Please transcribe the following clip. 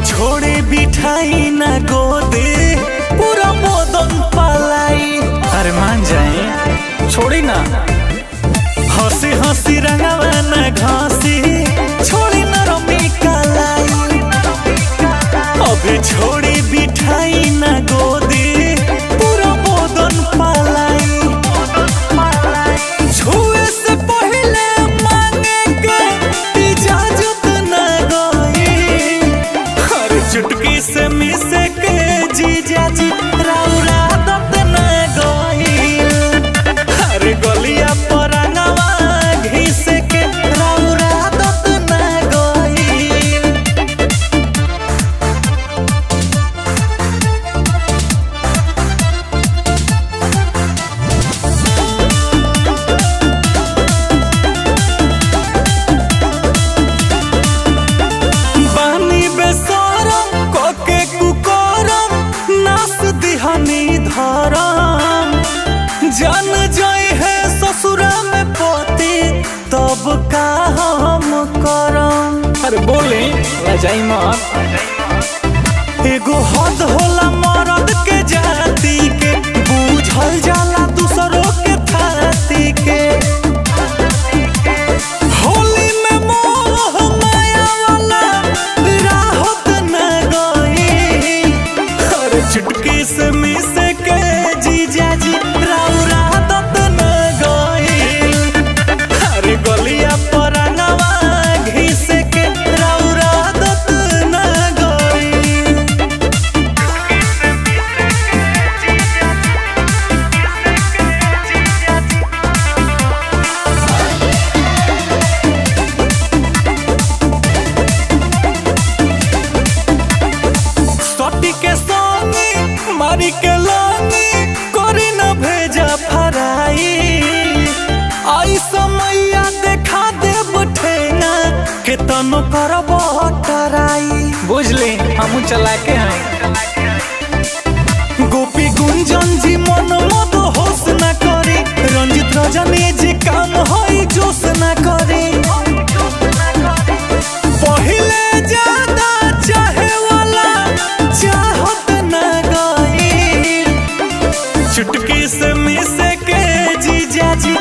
छोड़े बिठाई ना गोदे पूरा बदन पलाई। अरे मान जाए छोड़ी ना, हंसी हंसी रंगवा ना घासी छोड़ी ना रमी कलाई। अबे छोड़े बिठाई ना गोदे पूरा बदन पलाई। छुए से पहले मांगे के इजाजत ना गई। हर चुटकी से मिसे के जीजा जी राउरा दत ना गई। हर गलिया पर रंगवा घिस के राउरा दत ना गई। बानी बेसरम कोके कुकरम नास दिहनी धरम। जान जाए है ससुरा में पोती तब का हम करम। अरे बोले लजाई मत, एगो हद होला मर्द के जाति के बूझल जाला दूसरों के थाती के। होली में मोह माया वाला राहत न गई। हर चुटकी से मिसे के जीजा जी राउरा दत न गई। हर गलिया पर रंगवा घिस के राउरा दत न गई। सटी के सोनी मारी के लोनी करी न भेजा फराई। आई समैया देखा देब ठेना के तनो करब टराई। बुझली हमू चला के हैं। गोपी गुंजन जी मन मद होश न करी। रंजित रजनी जी काम होई जोश न करी। पहिले ज्यादा चाहे वाला चाहत न गई। चुटकी से मिसे के जीजा जी